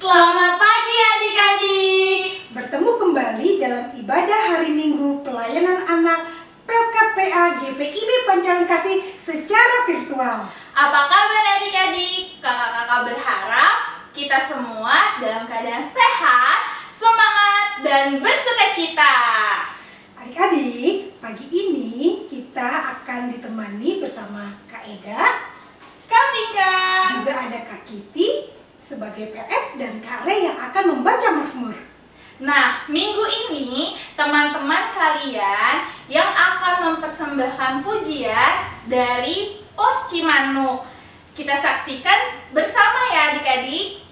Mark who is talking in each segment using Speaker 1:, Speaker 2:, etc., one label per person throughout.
Speaker 1: Selamat pagi adik-adik.
Speaker 2: Bertemu kembali dalam ibadah hari Minggu pelayanan anak Pelkat PA GPIB Pancaran Kasih secara virtual.
Speaker 1: Apa kabar adik-adik? Kakak-kakak berharap kita semua dalam keadaan sehat, semangat, dan bersukacita.
Speaker 2: Adik-adik, pagi ini kita akan ditemani bersama Kak Eda,
Speaker 1: Kak Pinka,
Speaker 2: juga ada Kak Kiti sebagai PF dan Kak Re yang akan membaca Mazmur.
Speaker 1: Nah, minggu ini teman-teman kalian yang akan mempersembahkan pujian dari Pos Cimanuk. Kita saksikan bersama ya adik-adik.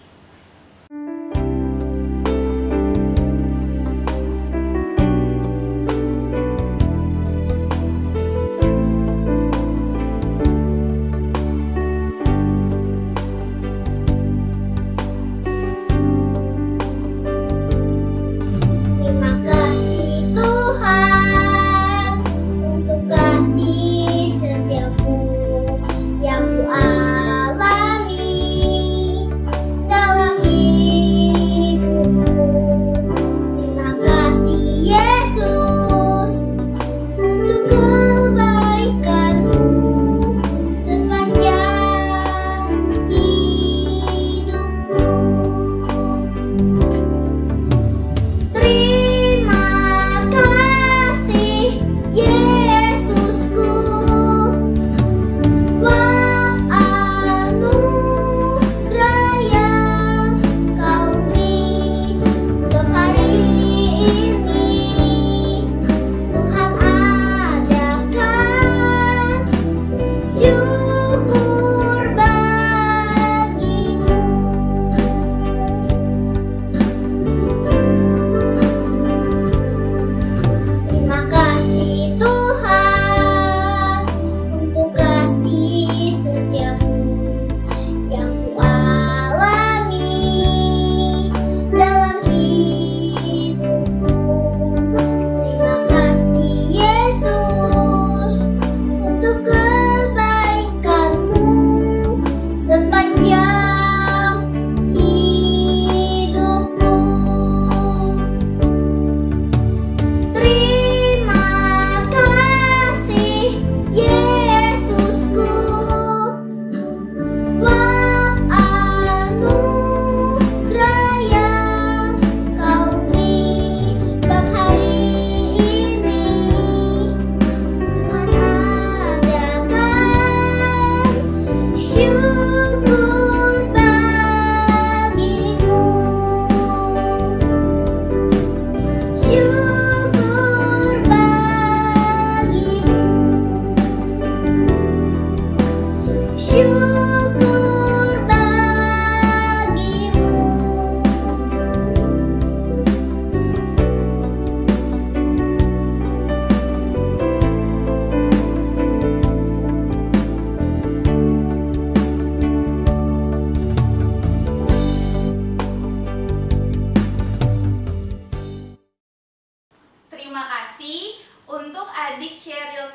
Speaker 1: Terima kasih untuk adik Sheryl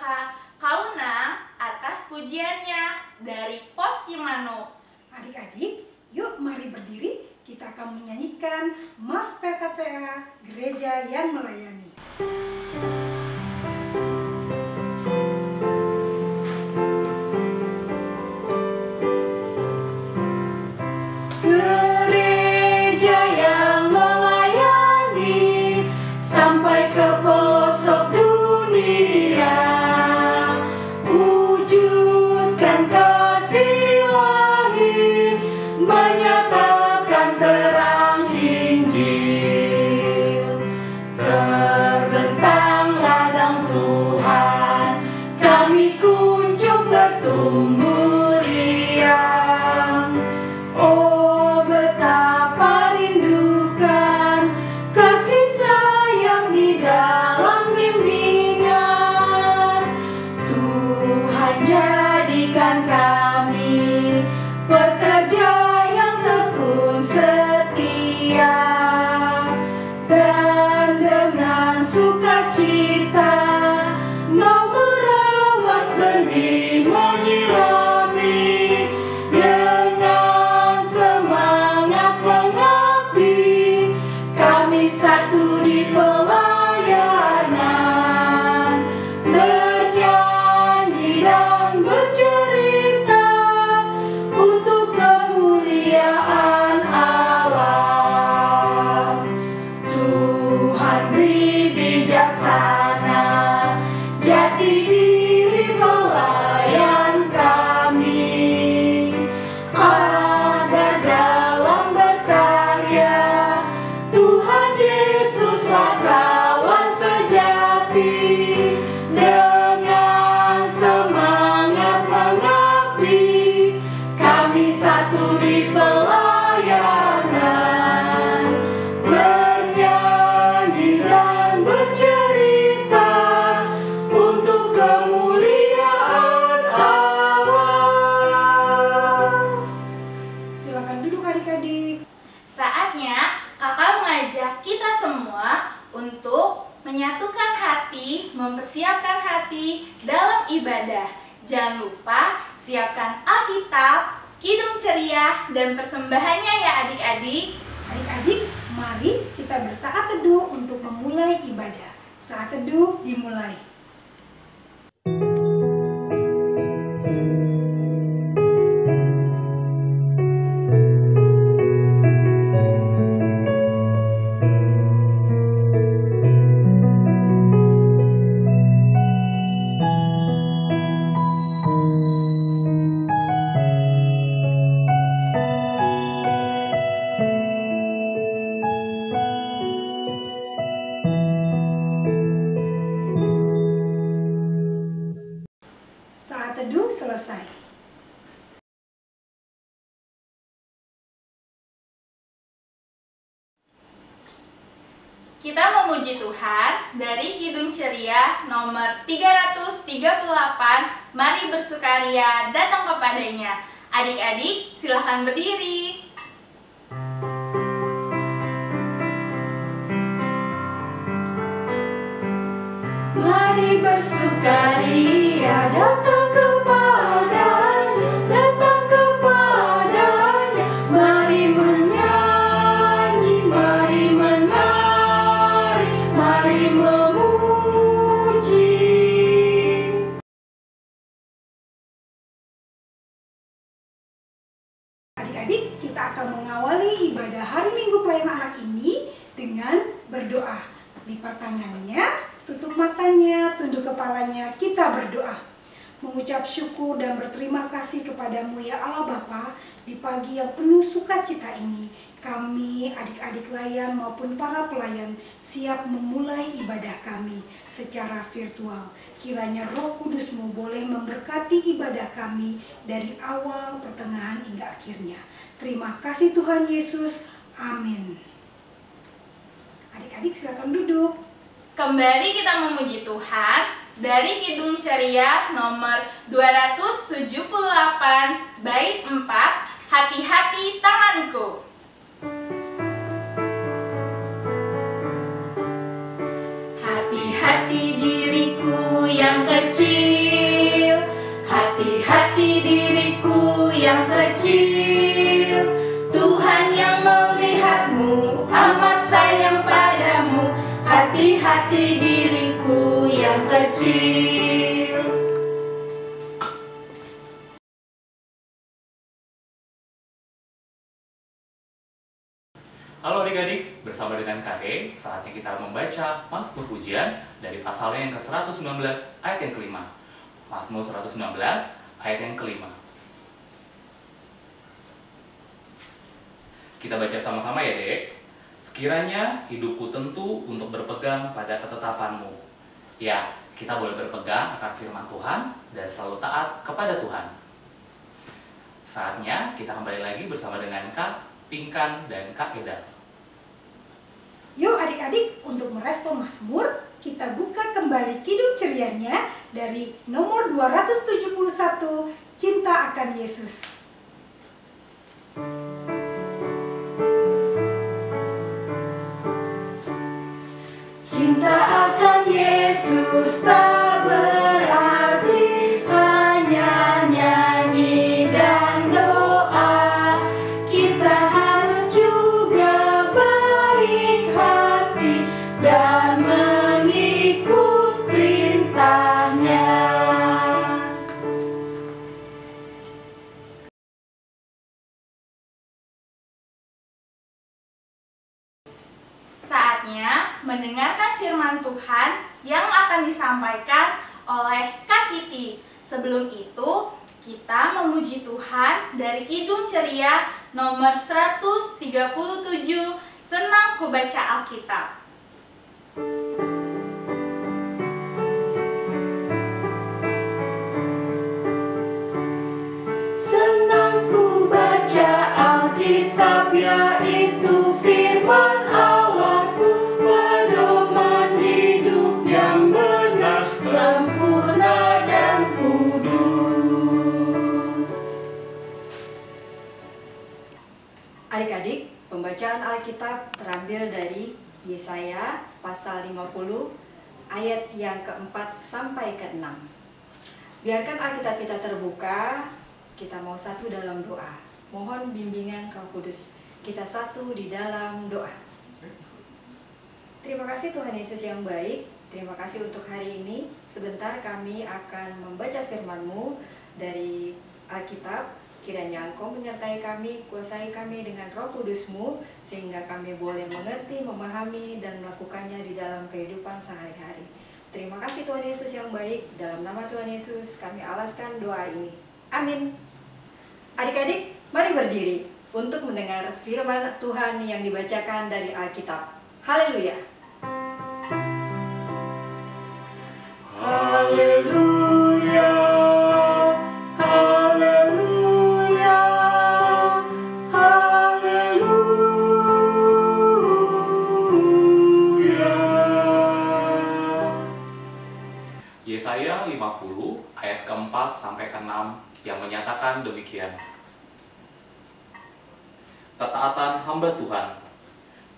Speaker 1: Kaunang atas pujiannya dari Pos Cimanuk.
Speaker 2: Adik-adik, yuk mari berdiri, kita akan menyanyikan Mas Pelkat PA Gereja yang Melayani. Gereja yang melayani sampai ke pelosok dunia, wujudkan kasih ilahi, menyatakan terang Injil, terbentang
Speaker 1: mempersiapkan hati dalam ibadah. Jangan lupa siapkan Alkitab, kidung ceria, dan persembahannya ya adik-adik.
Speaker 2: Adik-adik, mari kita bersaat teduh untuk memulai ibadah. Saat teduh dimulai. Saat teduh selesai.
Speaker 1: Kita memuji Tuhan dari Kidung Ceria nomor 338. Mari bersukaria datang kepadanya. Adik-adik, silahkan berdiri.
Speaker 2: Mari bersukaria datang kepadanya, datang kepadanya. Mari menyanyi, mari menari, mari memuji. Adik-adik, kita akan mengawali ibadah hari Minggu Pelayanan Anak ini dengan berdoa. Lipat tangannya, tutup matanya, tunduk kepalanya, kita berdoa. Mengucap syukur dan berterima kasih kepadamu ya Allah Bapa, di pagi yang penuh sukacita ini, kami adik-adik layan maupun para pelayan siap memulai ibadah kami secara virtual. Kiranya Roh Kudus-Mu boleh memberkati ibadah kami dari awal, pertengahan hingga akhirnya. Terima kasih Tuhan Yesus. Amin. Adik-adik silakan duduk.
Speaker 1: Kembali kita memuji Tuhan dari Kidung Ceria nomor 278 bait 4, hati-hati tanganku. Hati-hati diriku yang kecil, hati-hati diriku yang kecil. Tuhan yang melihatmu amat sayang padamu. Hati-hati diriku yang kecil.
Speaker 3: Halo adik-adik, bersama dengan KD, saatnya kita membaca Mazmur Pujian dari pasalnya yang ke-119 ayat yang kelima. Mazmur 119 ayat yang kelima. Kita baca sama-sama ya dek. Sekiranya hidupku tentu untuk berpegang pada ketetapan-Mu. Ya, kita boleh berpegang akan firman Tuhan dan selalu taat kepada Tuhan. Saatnya kita kembali lagi bersama dengan Kak Pinkan dan Kak Eda.
Speaker 2: Yuk adik-adik, untuk merespon Mazmur, kita buka kembali Kidung Cerianya dari nomor 271, Cinta akan Yesus. Cinta akan Yesus tak berarti hanya nyanyi dan doa. Kita harus juga baik hati dan mengikut perintahnya.
Speaker 1: Saatnya mendengarkan firman Tuhan yang akan disampaikan oleh Kak Kiti. Sebelum itu, kita memuji Tuhan dari Kidung Ceria nomor 137, Senang ku baca Alkitab.
Speaker 2: Senang ku baca Alkitab, yaitu firman Allahku, pedoman hidup yang benar, sempurna dan kudus.
Speaker 4: Adik-adik, pembacaan Alkitab terambil dari Yesaya pasal 50 ayat yang keempat sampai ke-6. Biarkan Alkitab kita terbuka, kita mau satu dalam doa. Mohon bimbingan Roh Kudus, kita satu di dalam doa. Terima kasih Tuhan Yesus yang baik, terima kasih untuk hari ini. Sebentar kami akan membaca firman-Mu dari Alkitab. Kiranya Engkau menyertai kami, kuasai kami dengan Roh Kudus-Mu, sehingga kami boleh mengerti, memahami, dan melakukannya di dalam kehidupan sehari-hari. Terima kasih Tuhan Yesus yang baik, dalam nama Tuhan Yesus kami alaskan doa ini. Amin. Adik-adik, mari berdiri untuk mendengar firman Tuhan yang dibacakan dari Alkitab. Haleluya.
Speaker 5: Haleluya. Haleluya. Haleluya.
Speaker 3: Yesaya 50 ayat keempat sampai ke-6 yang menyatakan demikian. Ketaatan hamba Tuhan.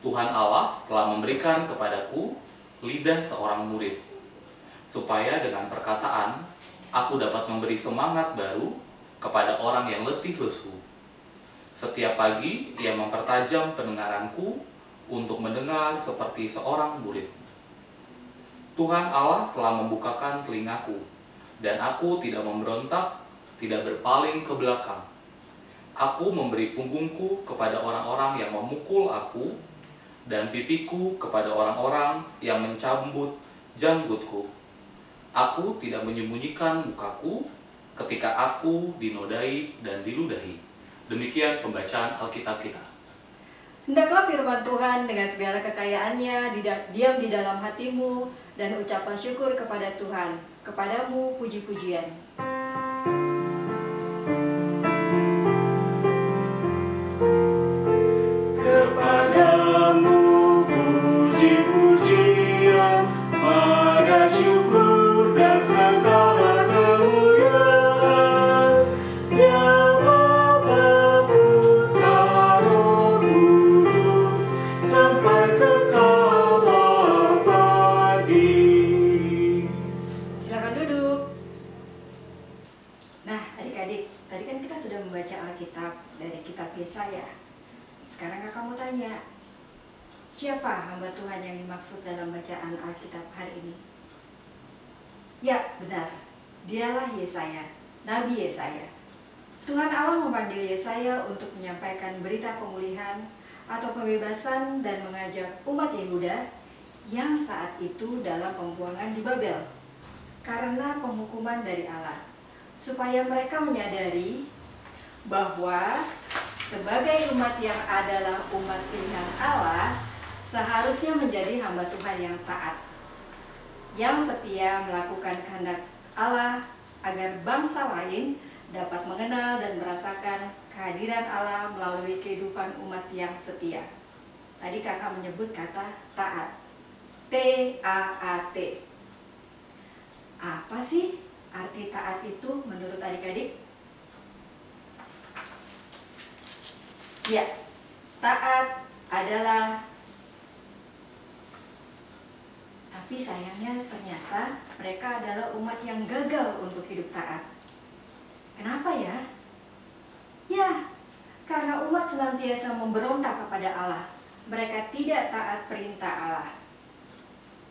Speaker 3: Tuhan Allah telah memberikan kepadaku lidah seorang murid, supaya dengan perkataan aku dapat memberi semangat baru kepada orang yang letih lesu. Setiap pagi ia mempertajam pendengaranku untuk mendengar seperti seorang murid. Tuhan Allah telah membukakan telingaku, dan aku tidak memberontak, tidak berpaling ke belakang. Aku memberi punggungku kepada orang-orang yang memukul aku, dan pipiku kepada orang-orang yang mencabut janggutku. Aku tidak menyembunyikan mukaku ketika aku dinodai dan diludahi. Demikian pembacaan Alkitab kita.
Speaker 4: Hendaklah firman Tuhan dengan segala kekayaannya diam di dalam hatimu, dan ucapan syukur kepada Tuhan. Kepadamu puji-pujian.
Speaker 5: Kepadamu puji-pujian, pada syukur dan segala kemuliaan, ya Bapa, Putra, Roh Kudus, sampai kekal abadi.
Speaker 4: Silakan duduk. Nah, adik-adik, tadi kan kita sudah membaca Alkitab dari kitab Yesaya. Sekarang kakak mau tanya, siapa hamba Tuhan yang dimaksud dalam bacaan Alkitab hari ini? Ya, benar. Dialah Yesaya, Nabi Yesaya. Tuhan Allah memanggil Yesaya untuk menyampaikan berita pemulihan atau pembebasan dan mengajak umat Yehuda yang saat itu dalam pembuangan di Babel karena penghukuman dari Allah, supaya mereka menyadari bahwa sebagai umat yang adalah umat pilihan Allah, seharusnya menjadi hamba Tuhan yang taat, yang setia melakukan kehendak Allah, agar bangsa lain dapat mengenal dan merasakan kehadiran Allah melalui kehidupan umat yang setia. Tadi kakak menyebut kata taat, T-A-A-T. Apa sih arti taat itu menurut adik-adik? Ya, taat adalah, tapi sayangnya ternyata mereka adalah umat yang gagal untuk hidup taat. Kenapa ya? Ya, karena umat senantiasa memberontak kepada Allah. Mereka tidak taat perintah Allah.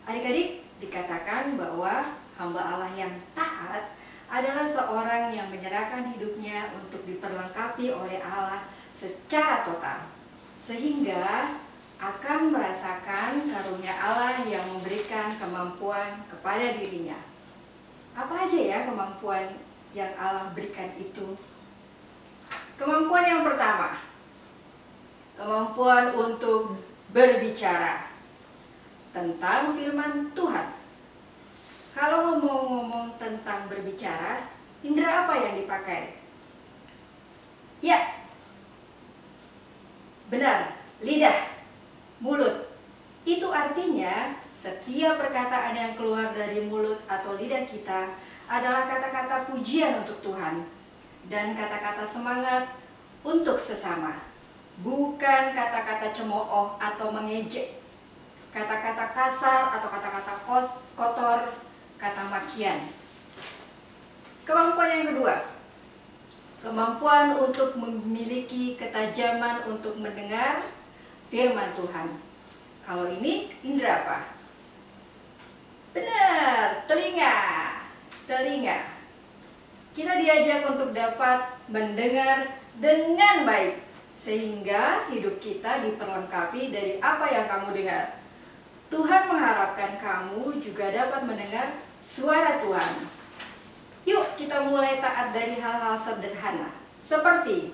Speaker 4: Adik-adik, dikatakan bahwa hamba Allah yang taat adalah seorang yang menyerahkan hidupnya untuk diperlengkapi oleh Allah secara total, sehingga akan merasakan karunia Allah yang memberikan kemampuan kepada dirinya. Apa aja ya kemampuan yang Allah berikan itu? Kemampuan yang pertama, kemampuan untuk berbicara tentang firman Tuhan. Kalau ngomong-ngomong tentang berbicara, indera apa yang dipakai? Ya, benar, lidah, mulut. Itu artinya setiap perkataan yang keluar dari mulut atau lidah kita adalah kata-kata pujian untuk Tuhan dan kata-kata semangat untuk sesama, bukan kata-kata cemooh atau mengejek. kata-kata kasar atau kata-kata kotor, kata makian. Kemampuan yang kedua, kemampuan untuk memiliki ketajaman untuk mendengar firman Tuhan. Kalau ini indera apa? Benar, telinga. Kita diajak untuk dapat mendengar dengan baik, sehingga hidup kita diperlengkapi dari apa yang kamu dengar. Tuhan mengharapkan kamu juga dapat mendengar suara Tuhan. Yuk kita mulai taat dari hal-hal sederhana, seperti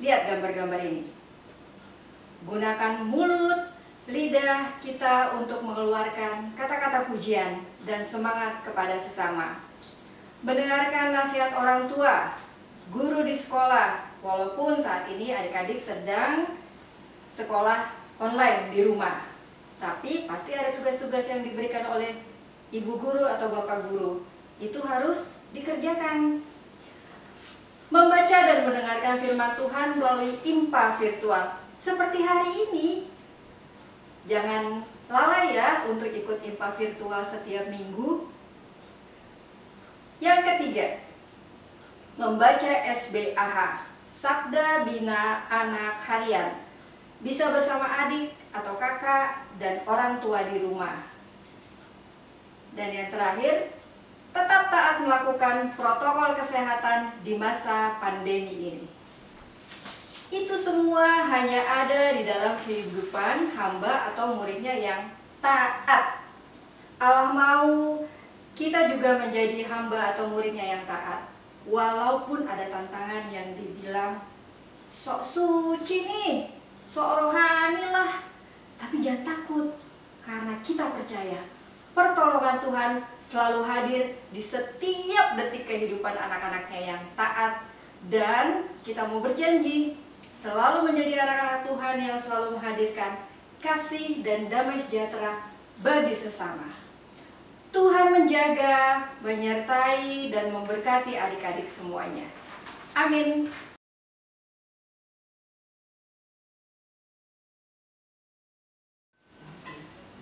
Speaker 4: lihat gambar-gambar ini. Gunakan mulut, lidah kita untuk mengeluarkan kata-kata pujian dan semangat kepada sesama. Mendengarkan nasihat orang tua, guru di sekolah, walaupun saat ini adik-adik sedang sekolah online di rumah. Tapi pasti ada tugas-tugas yang diberikan oleh ibu guru atau bapak guru. Itu harus dikerjakan. Membaca dan mendengarkan firman Tuhan melalui IMPA virtual seperti hari ini. Jangan lalai ya untuk ikut IMPA virtual setiap minggu. Yang ketiga, membaca SBAH, Sabda Bina Anak Harian. Bisa bersama adik atau kakak dan orang tua di rumah. Dan yang terakhir, tetap taat melakukan protokol kesehatan di masa pandemi ini. Itu semua hanya ada di dalam kehidupan hamba atau muridnya yang taat. Allah mau kita juga menjadi hamba atau muridnya yang taat. Walaupun ada tantangan yang dibilang sok suci nih, sok rohani lah. Tapi jangan takut, karena kita percaya pertolongan Tuhan selalu hadir di setiap detik kehidupan anak-anaknya yang taat. Dan kita mau berjanji selalu menjadi anak-anak Tuhan yang selalu menghadirkan kasih dan damai sejahtera bagi sesama. Tuhan menjaga, menyertai, dan memberkati adik-adik semuanya. Amin.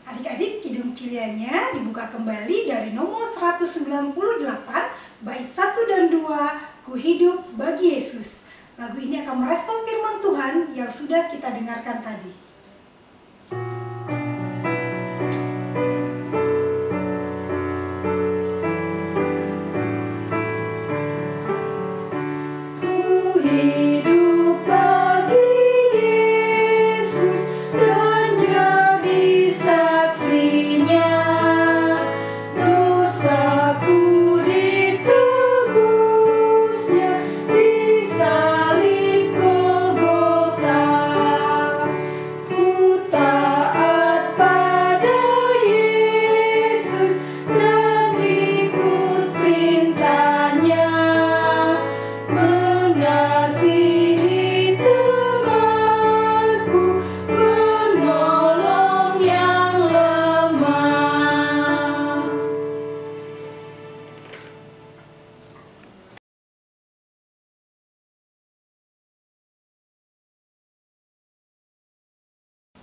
Speaker 2: Adik-adik, Kidung Cilianya dibuka kembali dari nomor 198, bait 1 dan 2, Ku hidup bagi Yesus. Lagu ini akan merespon firman Tuhan yang sudah kita dengarkan tadi.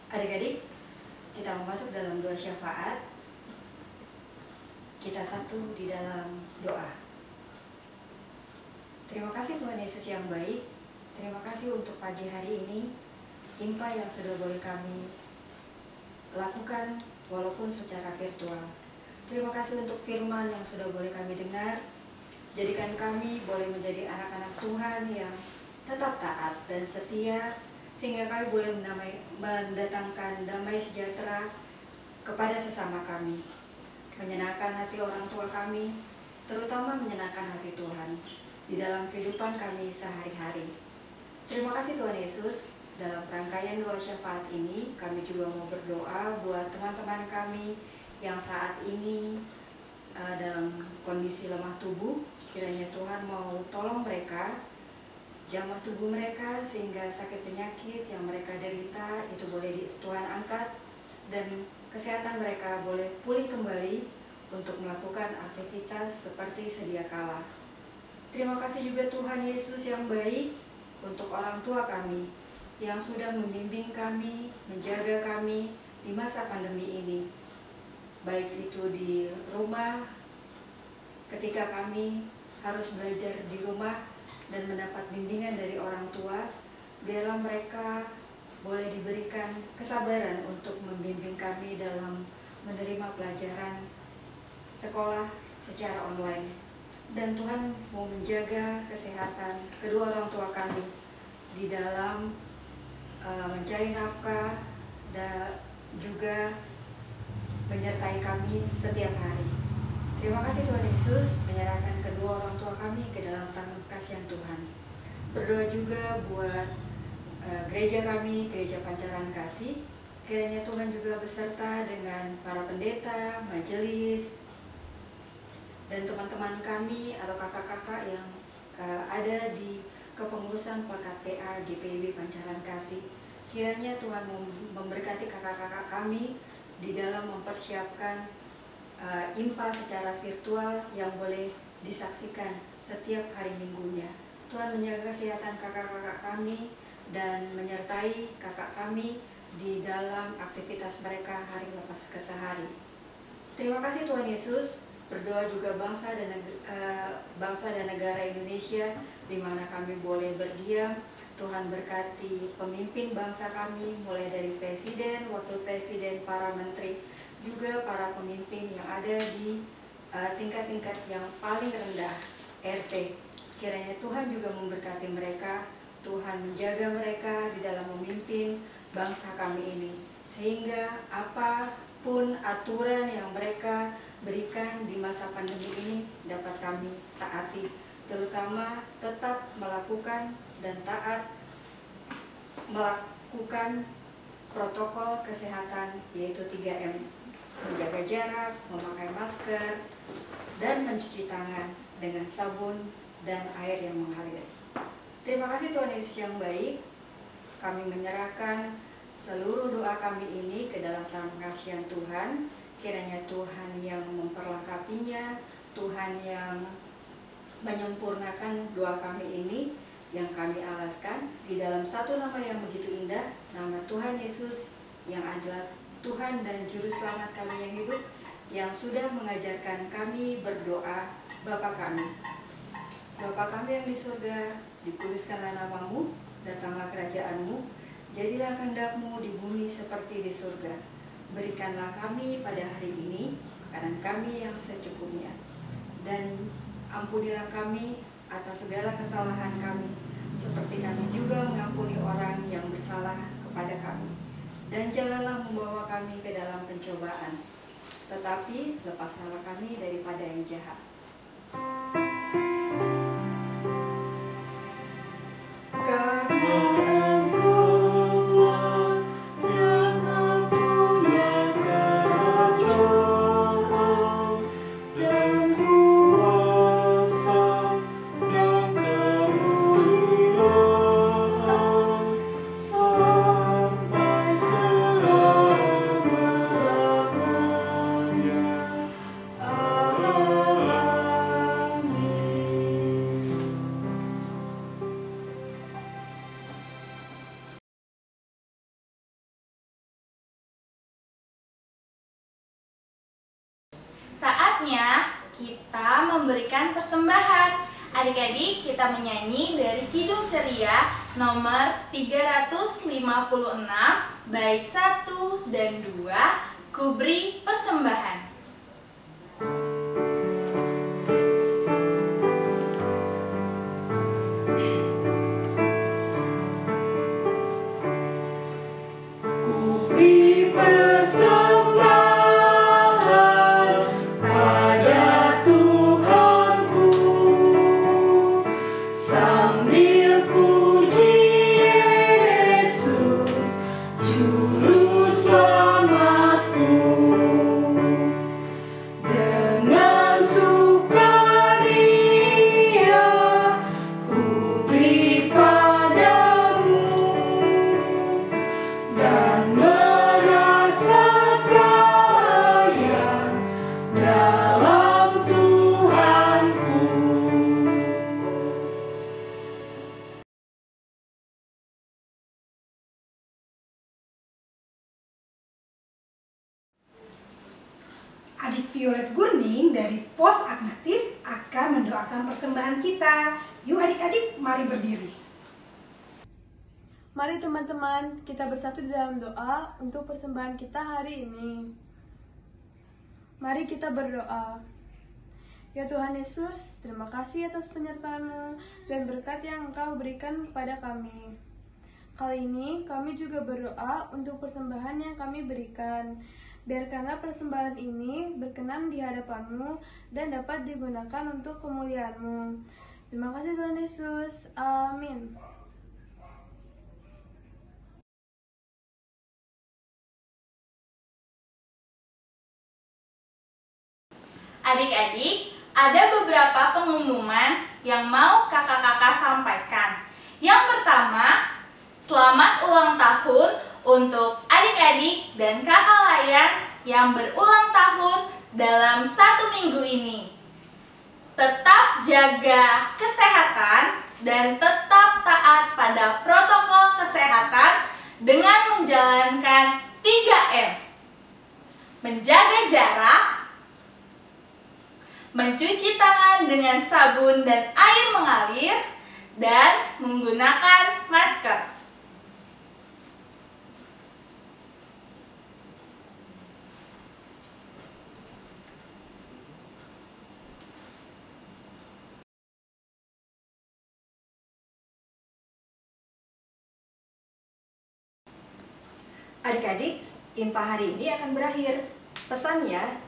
Speaker 4: Adik-adik, kita masuk dalam doa syafaat. Kita satu di dalam doa. Terima kasih Tuhan Yesus yang baik. Terima kasih untuk pagi hari ini, IMPA yang sudah boleh kami lakukan walaupun secara virtual. Terima kasih untuk firman yang sudah boleh kami dengar. Jadikan kami boleh menjadi anak-anak Tuhan yang tetap taat dan setia, sehingga kami boleh mendatangkan damai sejahtera kepada sesama kami, menyenangkan hati orang tua kami, terutama menyenangkan hati Tuhan di dalam kehidupan kami sehari-hari. Terima kasih Tuhan Yesus. Dalam rangkaian doa syafaat ini, kami juga mau berdoa buat teman-teman kami yang saat ini dalam kondisi lemah tubuh. Kiranya Tuhan mau tolong mereka, jamah tubuh mereka, sehingga sakit penyakit yang mereka derita itu boleh Tuhan angkat, dan kesehatan mereka boleh pulih kembali untuk melakukan aktivitas seperti sedia kala. Terima kasih juga Tuhan Yesus yang baik untuk orang tua kami yang sudah membimbing kami, menjaga kami, di masa pandemi ini, baik itu di rumah, ketika kami harus belajar di rumah dan mendapat bimbingan dari orang tua, biarlah mereka boleh diberikan kesabaran untuk membimbing kami dalam menerima pelajaran sekolah secara online. Dan Tuhan mau menjaga kesehatan kedua orang tua kami di dalam mencari nafkah dan juga menyertai kami setiap hari. Terima kasih Tuhan Yesus menyerahkan kedua orang tua kami ke dalam tangan kasihan Tuhan. Berdoa juga buat gereja kami, Gereja Pancaran Kasih. Kiranya Tuhan juga beserta dengan para pendeta, majelis, dan teman-teman kami atau kakak-kakak yang ada di kepengurusan Pelkat PA GPIB Pancaran Kasih. Kiranya Tuhan memberkati kakak-kakak kami di dalam mempersiapkan IMPA secara virtual yang boleh disaksikan setiap hari minggunya. Tuhan menjaga kesehatan kakak-kakak kami dan menyertai kakak kami di dalam aktivitas mereka hari lepas ke sehari. Terima kasih Tuhan Yesus. Berdoa juga bangsa dan negara Indonesia di mana kami boleh berdiam. Tuhan berkati pemimpin bangsa kami, mulai dari presiden, wakil presiden, para menteri, juga para pemimpin yang ada di tingkat-tingkat yang paling rendah, RT. Kiranya Tuhan juga memberkati mereka, Tuhan menjaga mereka di dalam memimpin bangsa kami ini, sehingga apapun aturan yang mereka berikan di masa pandemi ini dapat kami taati, terutama tetap melakukan dan taat melakukan protokol kesehatan, yaitu 3M, menjaga jarak, memakai masker, dan mencuci tangan dengan sabun dan air yang mengalir. Terima kasih Tuhan Yesus yang baik. Kami menyerahkan seluruh doa kami ini ke dalam tangan kasihan Tuhan. Kiranya Tuhan yang memperlengkapinya, Tuhan yang menyempurnakan doa kami ini yang kami alaskan di dalam satu nama yang begitu indah, nama Tuhan Yesus yang adalah Tuhan dan Juru Selamat kami yang hidup, yang sudah mengajarkan kami berdoa. Bapa kami, Bapa kami yang di surga, dikuduskanlah namamu, datanglah kerajaanmu, jadilah kehendak-Mu di bumi seperti di surga. Berikanlah kami pada hari ini makanan kami yang secukupnya, dan ampunilah kami atas segala kesalahan kami, seperti kami juga mengampuni orang yang bersalah kepada kami. Dan janganlah membawa kami ke dalam pencobaan, tetapi lepaskanlah kami daripada yang jahat.
Speaker 1: Saatnya kita memberikan persembahan. Adik-adik, kita menyanyi dari Kidung Ceria nomor 356, bait 1 dan 2, Ku Beri Persembahan.
Speaker 5: Juru selamatku.
Speaker 2: dari Pos Agnatis akan mendoakan persembahan kita. Yuk adik-adik, mari berdiri.
Speaker 6: Mari teman-teman, kita bersatu di dalam doa untuk persembahan kita hari ini. Mari kita berdoa. Ya Tuhan Yesus, terima kasih atas penyertaan-Mu dan berkat yang Engkau berikan kepada kami. Kali ini kami juga berdoa untuk persembahan yang kami berikan. Biarkanlah persembahan ini berkenan di hadapan-Mu dan dapat digunakan untuk kemuliaan-Mu. Terima kasih Tuhan Yesus. Amin.
Speaker 1: Adik-adik, ada beberapa pengumuman yang mau kakak-kakak sampaikan. Yang pertama, selamat ulang tahun untuk adik-adik dan kakak layan yang berulang tahun dalam 1 minggu ini. Tetap jaga kesehatan dan tetap taat pada protokol kesehatan dengan menjalankan 3M. Menjaga jarak, mencuci tangan dengan sabun dan air mengalir, dan menggunakan masker.
Speaker 4: Adik-adik, Impa hari ini akan berakhir. Pesannya,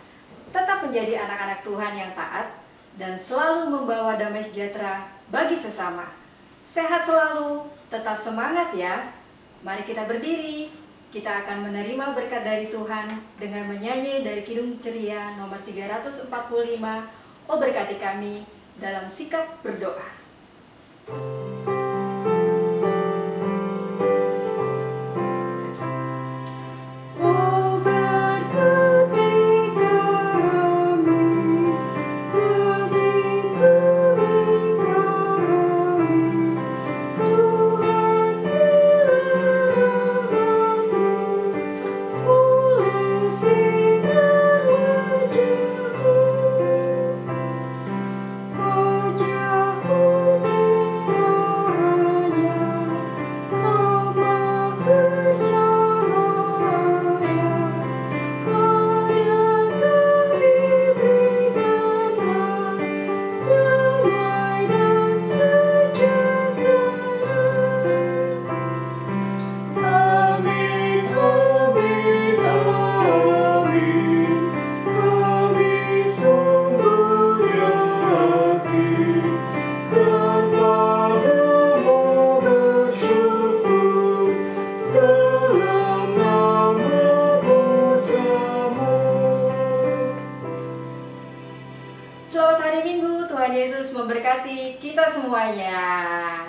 Speaker 4: tetap menjadi anak-anak Tuhan yang taat dan selalu membawa damai sejahtera bagi sesama. Sehat selalu, tetap semangat ya. Mari kita berdiri. Kita akan menerima berkat dari Tuhan dengan menyanyi dari Kidung Ceria nomor 345. Oh berkati kami dalam sikap berdoa. Selamat hari Minggu, Tuhan Yesus memberkati kita semuanya.